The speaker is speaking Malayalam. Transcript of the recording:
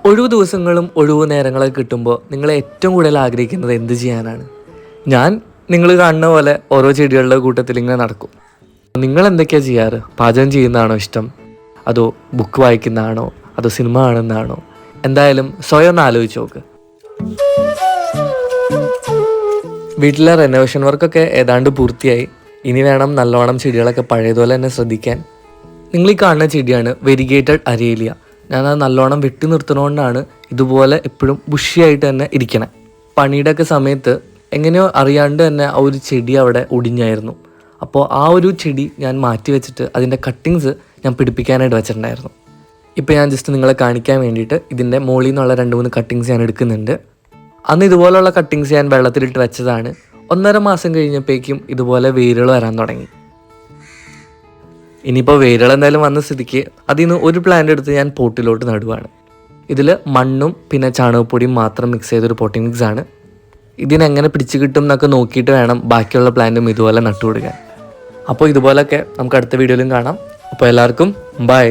ഒഴിവു ദിവസങ്ങളും ഒഴിവു നേരങ്ങളൊക്കെ കിട്ടുമ്പോൾ നിങ്ങൾ ഏറ്റവും കൂടുതൽ ആഗ്രഹിക്കുന്നത് എന്ത് ചെയ്യാനാണ്? നിങ്ങൾ കാണുന്ന പോലെ ഓരോ ചെടികളുടെ കൂട്ടത്തിൽ ഇങ്ങനെ നടക്കും. നിങ്ങൾ എന്തൊക്കെയാണ് ചെയ്യാറ്? പാചകം ചെയ്യുന്നതാണോ ഇഷ്ടം, അതോ ബുക്ക് വായിക്കുന്നതാണോ, അതോ സിനിമ കാണുന്നതാണോ? എന്തായാലും സ്വയം ഒന്ന് ആലോചിച്ച് നോക്ക്. വീട്ടിലെ റെനോവേഷൻ വർക്കൊക്കെ ഏതാണ്ട് പൂർത്തിയായി. ഇനി വേണം നല്ലോണം ചെടികളൊക്കെ പഴയതുപോലെ തന്നെ ശ്രദ്ധിക്കാൻ. നിങ്ങൾ ഈ കാണുന്ന ചെടിയാണ് വെരിഗേറ്റഡ് അരേലിയ. ഞാനത് നല്ലോണം വെട്ടി നിർത്തുന്നതുകൊണ്ടാണ് ഇതുപോലെ എപ്പോഴും ബുഷിയായിട്ട് തന്നെ ഇരിക്കണേ. പണിയുടെ ഒക്കെ സമയത്ത് എങ്ങനെയോ അറിയാണ്ട് തന്നെ ആ ഒരു ചെടി അവിടെ ഒടിഞ്ഞായിരുന്നു. അപ്പോൾ ആ ഒരു ചെടി ഞാൻ മാറ്റി വെച്ചിട്ട് അതിൻ്റെ കട്ടിങ്സ് ഞാൻ പിടിപ്പിക്കാനായിട്ട് വെച്ചിട്ടുണ്ടായിരുന്നു. ഇപ്പോൾ ഞാൻ ജസ്റ്റ് നിങ്ങളെ കാണിക്കാൻ വേണ്ടിയിട്ട് ഇതിൻ്റെ മുകളിൽ നിന്നുള്ള 2-3 കട്ടിങ്സ് ഞാൻ എടുക്കുന്നുണ്ട്. അന്ന് ഇതുപോലുള്ള കട്ടിങ്സ് ഞാൻ വെള്ളത്തിലിട്ട് വെച്ചതാണ്. 1.5 മാസം കഴിഞ്ഞപ്പോഴേക്കും ഇതുപോലെ വേരുകൾ വരാൻ തുടങ്ങി. ഇനിയിപ്പോൾ വേരുകൾ എന്തായാലും വന്ന സ്ഥിതിക്ക് അതിൽ നിന്ന് ഒരു പ്ലാന്റ് എടുത്ത് ഞാൻ പോട്ടിലോട്ട് നടുവാണ്. ഇതിൽ മണ്ണും പിന്നെ ചാണകപ്പൊടിയും മാത്രം മിക്സ് ചെയ്തൊരു പോട്ടിംഗ് മിക്സ് ആണ്. ഇതിനെങ്ങനെ പിടിച്ച് കിട്ടും എന്നൊക്കെ നോക്കിയിട്ട് വേണം ബാക്കിയുള്ള പ്ലാന്റും ഇതുപോലെ നട്ടുകൊടുക്കാൻ. അപ്പോൾ ഇതുപോലൊക്കെ നമുക്ക് അടുത്ത വീഡിയോയിലും കാണാം. അപ്പോൾ എല്ലാവർക്കും ബൈ.